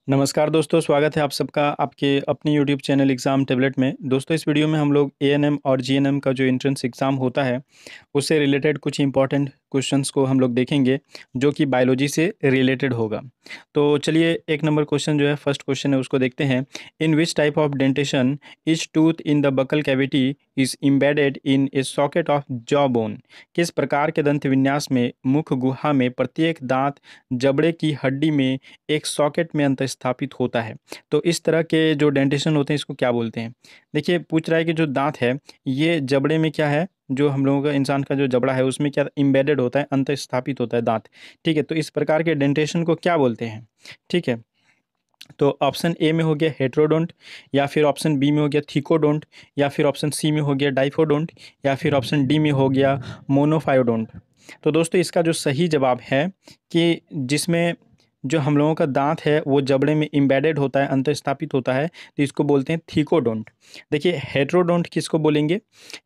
नमस्कार दोस्तों, स्वागत है आप सबका आपके अपने यूट्यूब चैनल एग्ज़ाम टेबलेट में। दोस्तों, इस वीडियो में हम लोग एएनएम और जीएनएम का जो एंट्रेंस एग्ज़ाम होता है, उससे रिलेटेड कुछ इंपॉर्टेंट क्वेश्चंस को हम लोग देखेंगे, जो कि बायोलॉजी से रिलेटेड होगा। तो चलिए, एक नंबर क्वेश्चन जो है, फर्स्ट क्वेश्चन है, उसको देखते हैं। In which type of dentition each tooth in the buccal cavity is embedded in a socket of jaw bone? किस प्रकार के दंत विन्यास में मुख गुहा में प्रत्येक दांत जबड़े की हड्डी में एक सॉकेट में अंतःस्थापित होता है? तो इस तरह के जो डेंटेशन होते हैं, इसको क्या बोलते हैं? देखिए, पूछ रहा है कि जो दांत है, ये जबड़े में क्या है, जो हम लोगों का इंसान का जो जबड़ा है उसमें क्या एम्बेडेड होता है, अंतःस्थापित होता है दांत। ठीक है, तो इस प्रकार के डेंटेशन को क्या बोलते हैं? ठीक है, तो ऑप्शन ए में हो गया हेट्रोडोंट, या फिर ऑप्शन बी में हो गया थीकोडोंट, या फिर ऑप्शन सी में हो गया डाइफोडोंट, या फिर ऑप्शन डी में हो गया मोनोफायोडोंट। तो दोस्तों, इसका जो सही जवाब है कि जिसमें जो हम लोगों का दांत है वो जबड़े में एम्बेडेड होता है, अंतःस्थापित होता है, तो इसको बोलते हैं थीकोडोंट। देखिए, हेट्रोडोंट किसको बोलेंगे?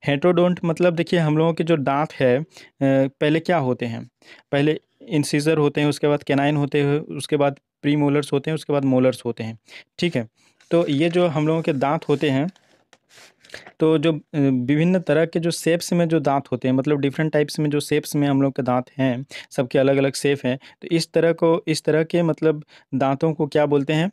हेट्रोडोंट मतलब देखिए, हम लोगों के जो दांत है पहले क्या होते हैं? पहले इंसिजर होते हैं, उसके बाद कैनाइन होते हैं, उसके बाद प्रीमोलर्स होते हैं, उसके बाद मोलर्स होते हैं। ठीक है, तो ये जो हम लोगों के दांत होते हैं, तो जो विभिन्न तरह के जो शेप्स में जो दांत होते हैं, मतलब डिफरेंट टाइप्स में जो शेप्स में हम लोग के दांत हैं, सबके अलग अलग शेप हैं। तो इस तरह के मतलब दांतों को क्या बोलते हैं?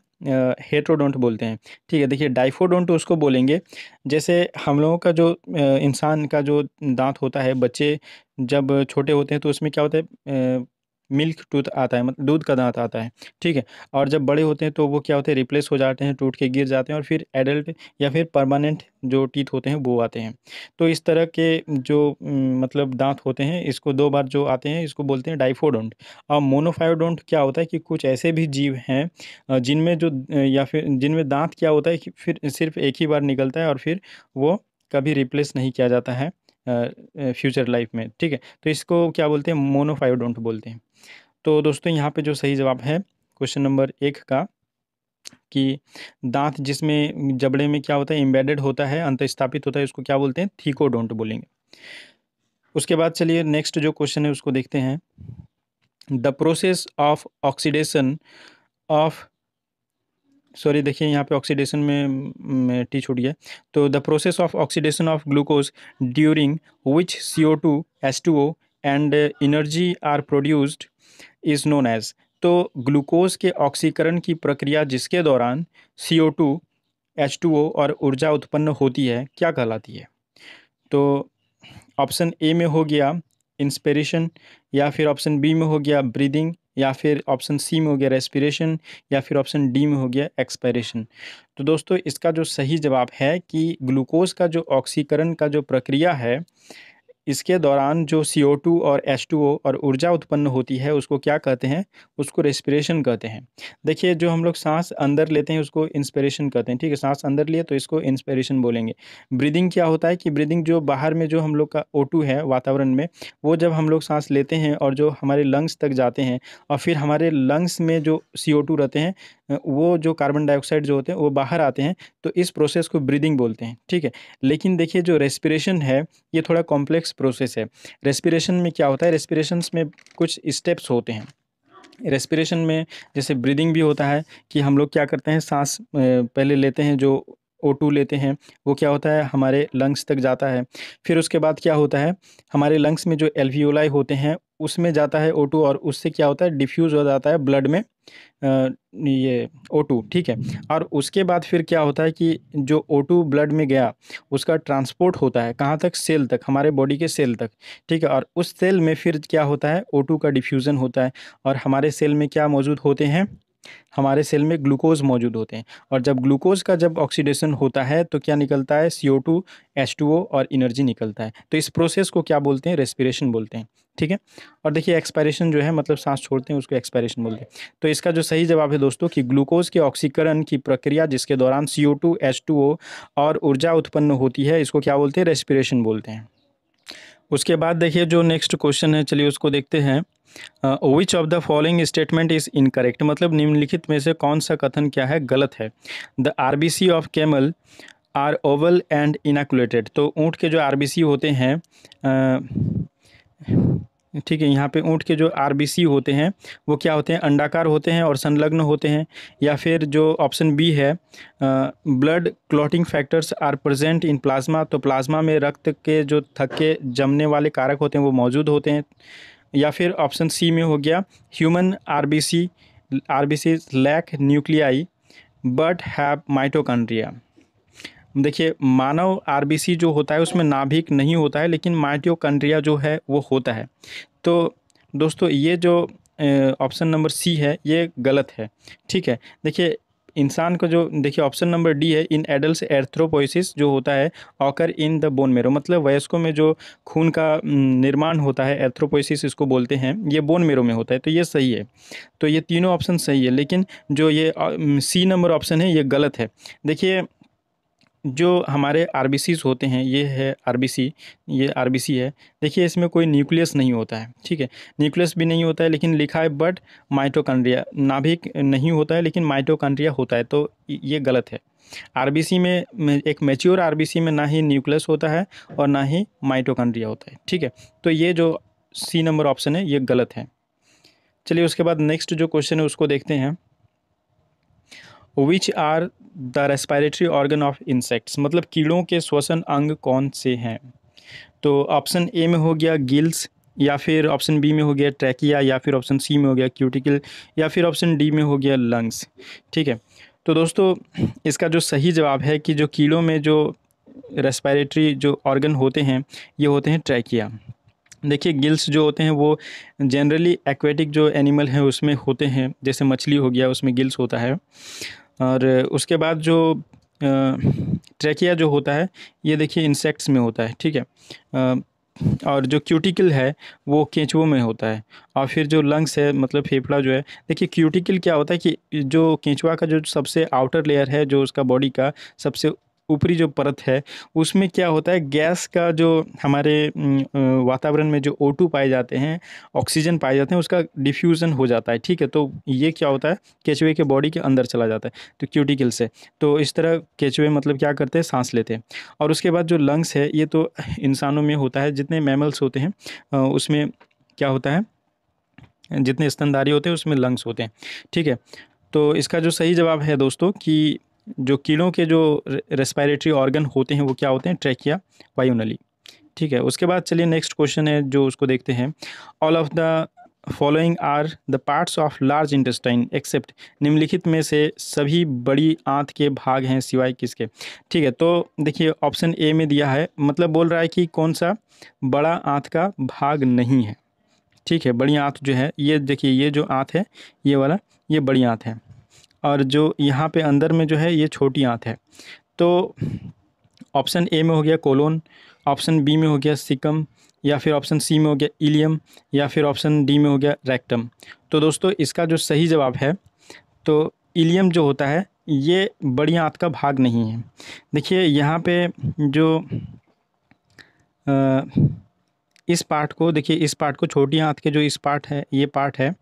हेट्रोडोंट बोलते हैं। ठीक है, देखिए, डाइफोडोंट उसको बोलेंगे, जैसे हम लोगों का जो इंसान का जो दांत होता है, बच्चे जब छोटे होते हैं तो उसमें क्या होता है, मिल्क टूथ आता है, मतलब दूध का दांत आता है। ठीक है, और जब बड़े होते हैं तो वो क्या होते हैं, रिप्लेस हो जाते हैं, टूट के गिर जाते हैं, और फिर एडल्ट या फिर परमानेंट जो टीथ होते हैं वो आते हैं। तो इस तरह के जो मतलब दांत होते हैं, इसको दो बार जो आते हैं, इसको बोलते हैं डाइफोडोंट। और मोनोफायोडोंट क्या होता है कि कुछ ऐसे भी जीव हैं जिनमें जो या फिर जिनमें दांत क्या होता है कि फिर सिर्फ एक ही बार निकलता है और फिर वो कभी रिप्लेस नहीं किया जाता है फ्यूचर लाइफ में। ठीक है, तो इसको क्या बोलते हैं? मोनोफायोडोंट बोलते हैं। तो दोस्तों, यहाँ पे जो सही जवाब है क्वेश्चन नंबर एक का, कि दांत जिसमें जबड़े में क्या होता है, एम्बेडेड होता है, अंतःस्थापित होता है, उसको क्या बोलते हैं? थीकोडोंट बोलेंगे। उसके बाद चलिए, नेक्स्ट जो क्वेश्चन है उसको देखते हैं। The process of oxidation of, sorry, देखिए यहाँ पे ऑक्सीडेशन में टी छूट गया। तो the process of oxidation of glucose during which CO2 H2O and energy are produced is known as. तो ग्लूकोज के ऑक्सीकरण की प्रक्रिया जिसके दौरान CO2 H2O और ऊर्जा उत्पन्न होती है, क्या कहलाती है? तो ऑप्शन ए में हो गया इंस्पिरेशन, या फिर ऑप्शन बी में हो गया ब्रीदिंग, या फिर ऑप्शन सी में हो गया रेस्पिरेशन, या फिर ऑप्शन डी में हो गया एक्सपायरेशन। तो दोस्तों, इसका जो सही जवाब है कि ग्लूकोज का जो ऑक्सीकरण का जो प्रक्रिया है, इसके दौरान जो CO2 और H2O और ऊर्जा उत्पन्न होती है, उसको क्या कहते हैं? उसको रेस्पिरेशन कहते हैं। देखिए, जो हम लोग सांस अंदर लेते हैं उसको इंस्पिरेशन कहते हैं। ठीक है, सांस अंदर लिए तो इसको इंस्पिरेशन बोलेंगे। ब्रीदिंग क्या होता है कि ब्रीदिंग जो बाहर में जो हम लोग का O2 है वातावरण में, वो जब हम लोग सांस लेते हैं और जो हमारे लंग्स तक जाते हैं, और फिर हमारे लंग्स में जो CO2 रहते हैं, वो जो कार्बन डाइऑक्साइड जो होते हैं वो बाहर आते हैं, तो इस प्रोसेस को ब्रीदिंग बोलते हैं। ठीक है, लेकिन देखिए, जो रेस्पिरेशन है, ये थोड़ा कॉम्प्लेक्स प्रोसेस है। रेस्पिरेशन में क्या होता है? रेस्पिरेशंस में कुछ स्टेप्स होते हैं। रेस्पिरेशन में जैसे ब्रीदिंग भी होता है, कि हम लोग क्या करते हैं, सांस पहले लेते हैं, जो O2 लेते हैं, वो क्या होता है, हमारे लंग्स तक जाता है। फिर उसके बाद क्या होता है, हमारे लंग्स में जो एल्वियोलाई होते हैं उसमें जाता है O2, और उससे क्या होता है, डिफ्यूज़ हो जाता है ब्लड में ये O2। ठीक है, और उसके बाद फिर क्या होता है कि जो O2 ब्लड में गया, उसका ट्रांसपोर्ट होता है कहाँ तक? सेल तक, हमारे बॉडी के सेल तक। ठीक है, और उस सेल में फिर क्या होता है, O2 का डिफ्यूज़न होता है, और हमारे सेल में क्या मौजूद होते हैं? हमारे सेल में ग्लूकोज मौजूद होते हैं। और जब ग्लूकोज का जब ऑक्सीडेशन होता है तो क्या निकलता है? CO2 H2O और एनर्जी निकलता है। तो इस प्रोसेस को क्या बोलते हैं? रेस्पिरेशन बोलते हैं। ठीक है, और देखिए, एक्सपायरेशन जो है, मतलब सांस छोड़ते हैं, उसको एक्सपायरेशन बोलते हैं। तो इसका जो सही जवाब है दोस्तों, कि ग्लूकोज के ऑक्सीकरण की प्रक्रिया जिसके दौरान CO2 H2O और ऊर्जा उत्पन्न होती है, इसको क्या बोलते हैं? रेस्पिरेशन बोलते हैं। उसके बाद देखिए, जो नेक्स्ट क्वेश्चन है, चलिए उसको देखते हैं। विच of the following statement is incorrect, मतलब निम्नलिखित में से कौन सा कथन क्या है, गलत है? The RBC of camel are oval and enucleated. तो ऊँट के जो RBC होते हैं, ठीक है, यहाँ पे ऊँट के जो आरबीसी होते हैं वो क्या होते हैं, अंडाकार होते हैं और संलग्न होते हैं। या फिर जो ऑप्शन बी है, blood clotting factors are present in plasma, तो प्लाज्मा में रक्त के जो थक्के जमने वाले कारक होते हैं वो मौजूद होते हैं। या फिर ऑप्शन सी में हो गया, human RBC RBC lack nuclei but have mitochondria. देखिए, मानव आरबीसी जो होता है उसमें नाभिक नहीं होता है, लेकिन माइटोकॉन्ड्रिया जो है वो होता है। तो दोस्तों ये जो ऑप्शन नंबर सी है ये गलत है। ठीक है, देखिए इंसान को जो, देखिए ऑप्शन नंबर डी है, इन एडल्ट्स एर्थ्रोपोइसिस जो होता है occur in the bone marrow, मतलब वयस्कों में जो खून का निर्माण होता है, एर्थ्रोपोइसिस इसको बोलते हैं, ये बोन मेरो में होता है। तो ये सही है, तो ये तीनों ऑप्शन सही है, लेकिन जो ये सी नंबर ऑप्शन है ये गलत है। देखिए जो हमारे आरबीसीज होते हैं, ये है आरबीसी, ये आरबीसी है। देखिए इसमें कोई न्यूक्लियस नहीं होता है। ठीक है, न्यूक्लियस भी नहीं होता है, लेकिन लिखा है बट माइटोकॉन्ड्रिया, नाभिक नहीं होता है लेकिन माइटोकॉन्ड्रिया होता है, तो ये गलत है। आरबीसी में एक मैच्योर आरबीसी में ना ही न्यूक्लियस होता है और ना ही माइटोकॉन्ड्रिया होता है। ठीक है, तो ये जो सी नंबर ऑप्शन है ये गलत है। चलिए उसके बाद नेक्स्ट जो क्वेश्चन है उसको देखते हैं। Which are the respiratory organ of insects, मतलब कीड़ों के श्वसन अंग कौन से हैं। तो ऑप्शन ए में हो गया गिल्स, या फिर ऑप्शन बी में हो गया ट्रैकिया, या फिर ऑप्शन सी में हो गया क्यूटिकल, या फिर ऑप्शन डी में हो गया लंग्स। ठीक है, तो दोस्तों इसका जो सही जवाब है कि जो कीड़ों में जो रेस्पिरेटरी जो ऑर्गन होते हैं ये होते हैं ट्रैकिया। देखिए गिल्स जो होते हैं वो जनरली एक्वेटिक जो एनिमल हैं उसमें होते हैं, जैसे मछली हो गया उसमें गिल्स होता है। और उसके बाद जो ट्रैकिया जो होता है ये देखिए इंसेक्ट्स में होता है। ठीक है, और जो क्यूटिकल है वो केंचुओं में होता है। और फिर जो लंग्स है मतलब फेफड़ा जो है, देखिए क्यूटिकल क्या होता है कि जो केंचुआ का जो सबसे आउटर लेयर है, जो उसका बॉडी का सबसे ऊपरी जो परत है, उसमें क्या होता है गैस का जो हमारे वातावरण में जो O2 पाए जाते हैं, ऑक्सीजन पाए जाते हैं, उसका डिफ्यूज़न हो जाता है। ठीक है, तो ये क्या होता है केचुए के बॉडी के अंदर चला जाता है, तो क्यूटिकल से। तो इस तरह केचुए मतलब क्या करते हैं, सांस लेते हैं। और उसके बाद जो लंग्स है ये तो इंसानों में होता है, जितने मैमल्स होते हैं उसमें क्या होता है, जितने स्तनधारी होते हैं उसमें लंग्स होते हैं। ठीक है, तो इसका जो सही जवाब है दोस्तों कि जो कीड़ों के जो रेस्पिरेटरी ऑर्गन होते हैं वो क्या होते हैं, ट्रैकिया, वायुनली। ठीक है, उसके बाद चलिए नेक्स्ट क्वेश्चन है जो उसको देखते हैं। All of the following are the parts of large intestine except, निम्नलिखित में से सभी बड़ी आंत के भाग हैं सिवाय किसके। ठीक है, तो देखिए ऑप्शन ए में दिया है, मतलब बोल रहा है कि कौन सा बड़ा आंत का भाग नहीं है। ठीक है, बड़ी आंत जो है ये देखिए, ये जो आंत है ये वाला, ये बड़ी आंत है, और जो यहाँ पे अंदर में जो है ये छोटी आंत है। तो ऑप्शन ए में हो गया कोलोन, ऑप्शन बी में हो गया सिकम, या फिर ऑप्शन सी में हो गया इलियम, या फिर ऑप्शन डी में हो गया रेक्टम। तो दोस्तों इसका जो सही जवाब है, तो इलियम जो होता है ये बड़ी आंत का भाग नहीं है। देखिए यहाँ पे जो इस पार्ट को देखिए, इस पार्ट को, छोटी आंत के जो इस पार्ट है, ये पार्ट है,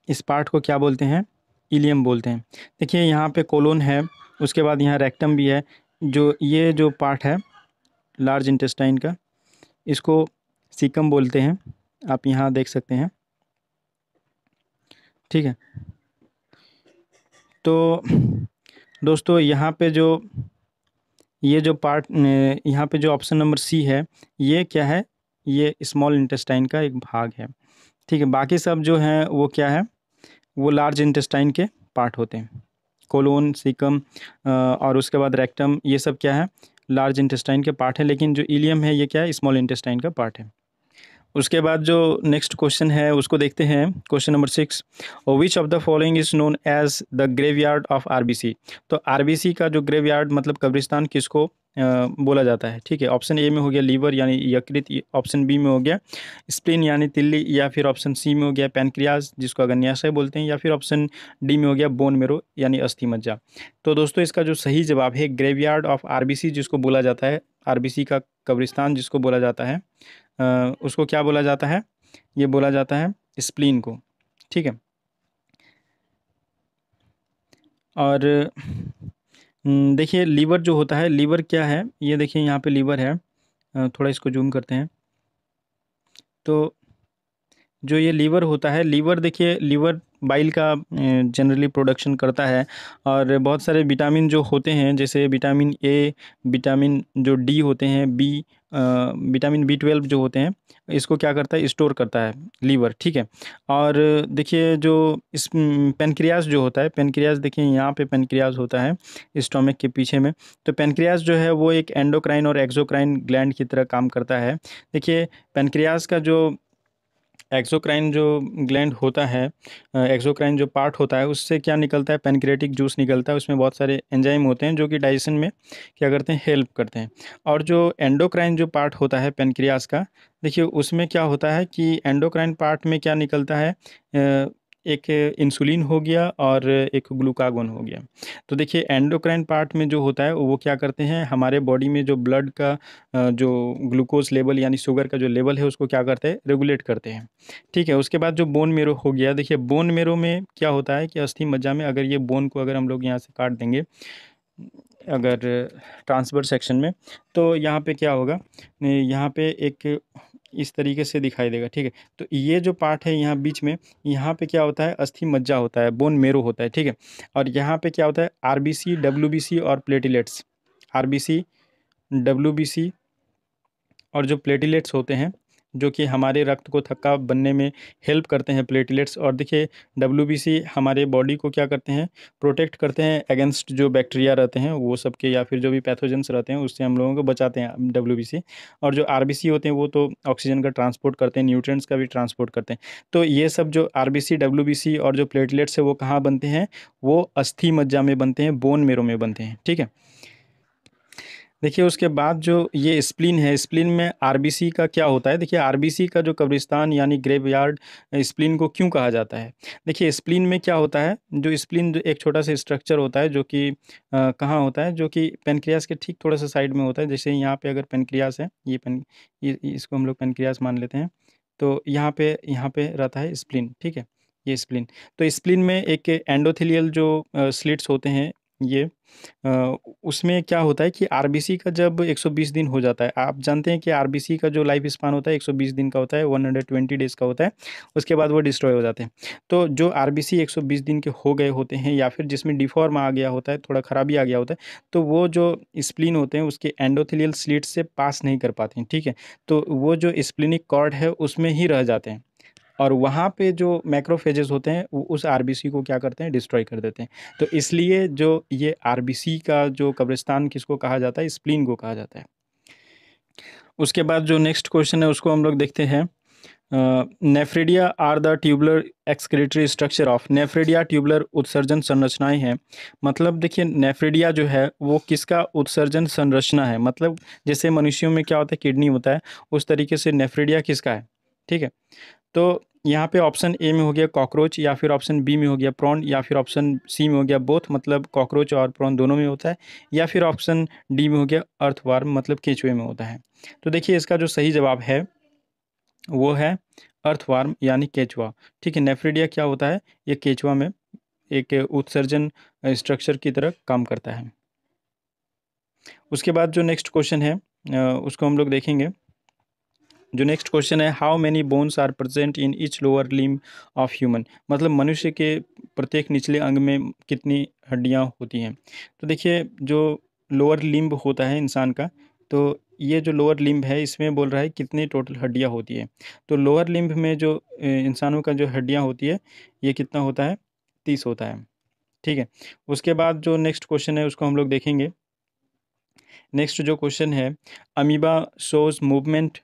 इस पार्ट को क्या बोलते हैं, इलियम बोलते हैं। देखिए यहाँ पे कोलोन है, उसके बाद यहाँ रेक्टम भी है। जो ये जो पार्ट है लार्ज इंटेस्टाइन का, इसको सीकम बोलते हैं, आप यहाँ देख सकते हैं। ठीक है, तो दोस्तों यहाँ पे जो ये जो पार्ट, यहाँ पे जो ऑप्शन नंबर सी है ये क्या है, ये स्मॉल इंटेस्टाइन का एक भाग है। ठीक है, बाकी सब जो हैं वो क्या है, वो लार्ज इंटेस्टाइन के पार्ट होते हैं। कोलोन, सीकम और उसके बाद रेक्टम, ये सब क्या है, लार्ज इंटेस्टाइन के पार्ट है, लेकिन जो इलियम है ये क्या है, स्मॉल इंटेस्टाइन का पार्ट है। उसके बाद जो नेक्स्ट क्वेश्चन है उसको देखते हैं, question number 6। Which of the following is known as the graveyard of RBC. तो आरबीसी का जो ग्रेवयार्ड मतलब कब्रिस्तान किसको बोला जाता है। ठीक है, ऑप्शन ए में हो गया लीवर यानी यकृत, ऑप्शन बी में हो गया स्प्लीन यानी तिल्ली, या फिर ऑप्शन सी में हो गया पैनक्रियाज जिसको अग्न्याशय बोलते हैं, या फिर ऑप्शन डी में हो गया बोन मेरो यानी अस्थि मज्जा। तो दोस्तों इसका जो सही जवाब है ग्रेवयार्ड ऑफ आरबीसी जिसको बोला जाता है, आरबीसी का कब्रिस्तान जिसको बोला जाता है, उसको क्या बोला जाता है, ये बोला जाता है स्प्लीन को। ठीक है, और देखिए लीवर जो होता है, लीवर क्या है, ये देखिए यहाँ पे लीवर है, थोड़ा इसको जूम करते हैं। तो जो ये लीवर होता है, लीवर देखिए, लीवर बाइल का जनरली प्रोडक्शन करता है। और बहुत सारे विटामिन जो होते हैं, जैसे विटामिन ए, विटामिन जो डी होते हैं, बी, विटामिन बी 12 जो होते हैं, इसको क्या करता है, स्टोर करता है लीवर, ठीक है। और देखिए जो इस पेनक्रियास जो होता है, पेनक्रियास देखिए यहाँ पे पेनक्रियास होता है स्टोमक के पीछे में। तो पेनक्रियास जो है वो एक एंडोक्राइन और एक्सोक्राइन ग्लैंड की तरह काम करता है। देखिए पेनक्रियास का जो एक्सोक्राइन जो ग्लैंड होता है, एक्सोक्राइन जो पार्ट होता है, उससे क्या निकलता है, पेनक्रियाटिक जूस निकलता है। उसमें बहुत सारे एंजाइम होते हैं जो कि डाइजेशन में क्या करते हैं, हेल्प करते हैं। और जो एंडोक्राइन जो पार्ट होता है पेनक्रियास का, देखिए उसमें क्या होता है कि एंडोक्राइन पार्ट में क्या निकलता है, एक इंसुलिन हो गया और एक ग्लूकागोन हो गया। तो देखिए एंडोक्राइन पार्ट में जो होता है वो क्या करते हैं, हमारे बॉडी में जो ब्लड का जो ग्लूकोज लेवल यानी शुगर का जो लेवल है उसको क्या करते हैं, रेगुलेट करते हैं, ठीक है। उसके बाद जो बोन मेरो हो गया, देखिए बोन मेरो में क्या होता है कि अस्थि मज्जा में अगर ये बोन को अगर हम लोग यहाँ से काट देंगे, अगर ट्रांसवर्स सेक्शन में, तो यहाँ पे क्या होगा, यहाँ पे एक इस तरीके से दिखाई देगा, ठीक है। तो ये जो पार्ट है यहाँ बीच में, यहाँ पे क्या होता है, अस्थि मज्जा होता है, बोन मेरो होता है, ठीक है। और यहाँ पे क्या होता है, आरबीसी, डब्ल्यूबीसी और प्लेटिलेट्स, आरबीसी, डब्ल्यूबीसी और जो प्लेटिलेट्स होते हैं, जो कि हमारे रक्त को थक्का बनने में हेल्प करते हैं, प्लेटिलेट्स। और देखिए डब्ल्यूबीसी हमारे बॉडी को क्या करते हैं, प्रोटेक्ट करते हैं अगेंस्ट जो बैक्टीरिया रहते हैं वो सब के, या फिर जो भी पैथोजेंस रहते हैं उससे हम लोगों को बचाते हैं डब्ल्यूबीसी। और जो आरबीसी होते हैं वो तो ऑक्सीजन का ट्रांसपोर्ट करते हैं, न्यूट्रिएंट्स का भी ट्रांसपोर्ट करते हैं। तो ये सब जो आरबीसी, डब्ल्यूबीसी और जो प्लेटलेट्स है वो कहाँ बनते हैं, वो अस्थि मज्जा में बनते हैं, बोन मेरो में बनते हैं, ठीक है। देखिए उसके बाद जो ये स्प्लीन है, स्प्लीन में आरबीसी का क्या होता है, देखिए आरबीसी का जो कब्रिस्तान यानी ग्रेवयार्ड, स्प्लीन को क्यों कहा जाता है। देखिए स्प्लीन में क्या होता है, जो स्प्लीन जो एक छोटा सा स्ट्रक्चर होता है जो कि कहाँ होता है, जो कि पेनक्रियास के ठीक थोड़ा सा साइड में होता है। जैसे यहाँ पे अगर पेनक्रियास है, इसको हम लोग पेनक्रियास मान लेते हैं। तो यहाँ पे रहता है स्प्लीन, ठीक है, ये स्प्लीन। तो स्प्लीन में एक एंडोथेलियल जो स्लिट्स होते हैं, ये उसमें क्या होता है कि आरबीसी का जब 120 दिन हो जाता है, आप जानते हैं कि आरबीसी का जो लाइफ स्पान होता है 120 दिन का होता है, 120 डेज़ का होता है, उसके बाद वो डिस्ट्रॉय हो जाते हैं। तो जो आरबीसी 120 दिन के हो गए होते हैं, या फिर जिसमें डिफॉर्म आ गया होता है, थोड़ा खराबी आ गया होता है, तो वो जो स्प्लीन होते हैं उसके एंडोथेलियल स्लिट से पास नहीं कर पाते हैं, ठीक है। तो वो जो स्प्लिनिक कॉर्ड है उसमें ही रह जाते हैं, और वहाँ पे जो मैक्रोफेजेस होते हैं वो उस आरबीसी को क्या करते हैं, डिस्ट्रॉय कर देते हैं। तो इसलिए जो ये आरबीसी का जो कब्रिस्तान किसको कहा जाता है, स्प्लीन को कहा जाता है। उसके बाद जो नेक्स्ट क्वेश्चन है उसको हम लोग देखते हैं। Nephridia are the tubular excretory structure of, nephridia tubular उत्सर्जन संरचनाएं हैं। मतलब देखिए नेफ्रिडिया जो है वो किसका उत्सर्जन संरचना है, मतलब जैसे मनुष्यों में क्या होता है, किडनी होता है, उस तरीके से नेफ्रिडिया किसका है, ठीक है। तो यहाँ पे ऑप्शन ए में हो गया कॉकरोच, या फिर ऑप्शन बी में हो गया प्रॉन, या फिर ऑप्शन सी में हो गया बोथ, मतलब कॉकरोच और प्रॉन दोनों में होता है, या फिर ऑप्शन डी में हो गया अर्थवार्म, मतलब केचुए में होता है। तो देखिए इसका जो सही जवाब है वो है अर्थवार्म यानी केचुआ, ठीक है। नेफ्रिडिया क्या होता है, ये केचुआ में एक उत्सर्जन स्ट्रक्चर की तरह काम करता है। उसके बाद जो नेक्स्ट क्वेश्चन है उसको हम लोग देखेंगे। जो नेक्स्ट क्वेश्चन है, how many bones are present in each lower limb of human, मतलब मनुष्य के प्रत्येक निचले अंग में कितनी हड्डियां होती हैं। तो देखिए जो लोअर लिम्ब होता है इंसान का, तो ये जो लोअर लिम्ब है इसमें बोल रहा है कितनी टोटल हड्डियां होती है। तो लोअर लिम्ब में जो इंसानों का जो हड्डियां होती है ये कितना होता है, 30 होता है, ठीक है। उसके बाद जो नेक्स्ट क्वेश्चन है उसको हम लोग देखेंगे। नेक्स्ट जो क्वेश्चन है, amoeba shows movement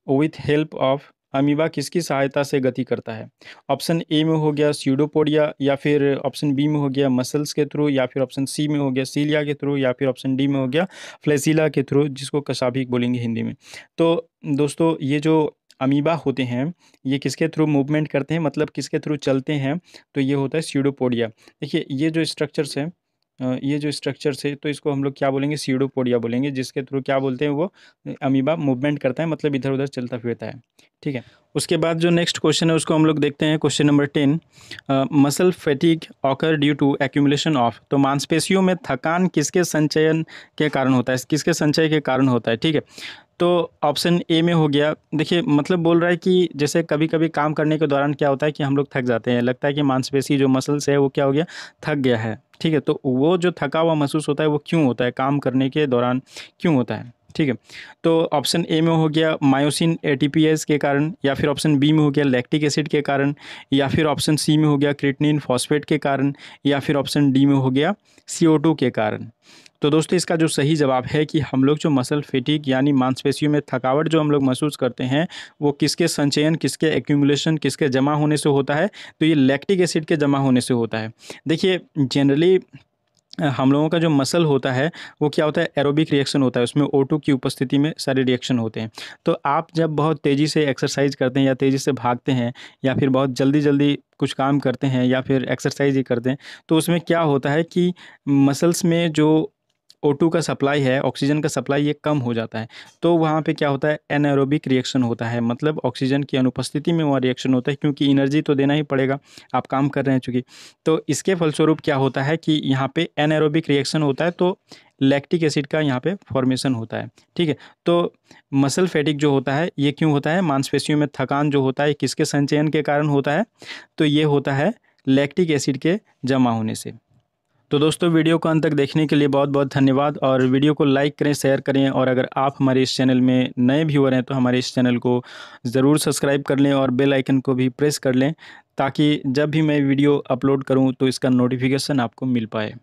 with help of, amoeba किसकी सहायता से गति करता है। ऑप्शन ए में हो गया स्यूडोपोडिया, या फिर ऑप्शन बी में हो गया मसल्स के थ्रू, या फिर ऑप्शन सी में हो गया सीलिया के थ्रू, या फिर ऑप्शन डी में हो गया फ्लेसिला के थ्रू, जिसको कशाभिक बोलेंगे हिंदी में। तो दोस्तों ये जो अमीबा होते हैं ये किसके थ्रू मूवमेंट करते हैं, मतलब किसके थ्रू चलते हैं, तो ये होता है स्यूडोपोडिया। देखिए ये जो स्ट्रक्चर्स है, ये जो स्ट्रक्चर्स है तो इसको हम लोग क्या बोलेंगे, स्यूडोपोडिया बोलेंगे, जिसके थ्रू क्या बोलते हैं वो अमीबा मूवमेंट करता है, मतलब इधर उधर चलता फिरता है, ठीक है। उसके बाद जो नेक्स्ट क्वेश्चन है उसको हम लोग देखते हैं, question number 10। Muscle fatigue occur due to accumulation of, तो मांसपेशियों में थकान किसके संचयन के कारण होता है, किसके संचय के कारण होता है। ठीक है, तो ऑप्शन ए में हो गया। देखिए मतलब बोल रहा है कि जैसे कभी कभी काम करने के दौरान क्या होता है कि हम लोग थक जाते हैं, लगता है कि मांसपेशी जो मसल्स है वो क्या हो गया, थक गया है। ठीक है, तो वो जो थका हुआ महसूस होता है वो क्यों होता है, काम करने के दौरान क्यों होता है। ठीक है, तो ऑप्शन ए में हो गया मायोसिन एटीपीएस के कारण, या फिर ऑप्शन बी में हो गया लैक्टिक एसिड के कारण, या फिर ऑप्शन सी में हो गया क्रिएटिनिन फॉस्फेट के कारण, या फिर ऑप्शन डी में हो गया CO2 के कारण। तो दोस्तों इसका जो सही जवाब है कि हम लोग जो मसल फैटिग यानी मांसपेशियों में थकावट जो हम लोग महसूस करते हैं वो किसके संचयन, किसके एक्यूमुलेशन, किसके जमा होने से होता है, तो ये लैक्टिक एसिड के जमा होने से होता है। देखिए जनरली हम लोगों का जो मसल होता है वो क्या होता है, एरोबिक रिएक्शन होता है, उसमें O2 की उपस्थिति में सारे रिएक्शन होते हैं। तो आप जब बहुत तेज़ी से एक्सरसाइज करते हैं या तेज़ी से भागते हैं या फिर बहुत जल्दी जल्दी कुछ काम करते हैं या फिर एक्सरसाइज ही करते हैं, तो उसमें क्या होता है कि मसल्स में जो O2 का सप्लाई है, ऑक्सीजन का सप्लाई, ये कम हो जाता है। तो वहाँ पे क्या होता है, एनाएरोबिक रिएक्शन होता है, मतलब ऑक्सीजन की अनुपस्थिति में वहाँ रिएक्शन होता है, क्योंकि एनर्जी तो देना ही पड़ेगा, आप काम कर रहे हैं चूँकि। तो इसके फलस्वरूप क्या होता है कि यहाँ पे एनाएरोबिक रिएक्शन होता है, तो लैक्टिक एसिड का यहाँ पे फॉर्मेशन होता है। ठीक है, तो मसल फैटिग जो होता है ये क्यों होता है, मांसपेशियों में थकान जो होता है किसके संचयन के कारण होता है, तो ये होता है लैक्टिक एसिड के जमा होने से। तो दोस्तों वीडियो को अंत तक देखने के लिए बहुत बहुत धन्यवाद, और वीडियो को लाइक करें, शेयर करें, और अगर आप हमारे इस चैनल में नए व्यूअर हैं तो हमारे इस चैनल को ज़रूर सब्सक्राइब कर लें और बेल आइकन को भी प्रेस कर लें, ताकि जब भी मैं वीडियो अपलोड करूं तो इसका नोटिफिकेशन आपको मिल पाए।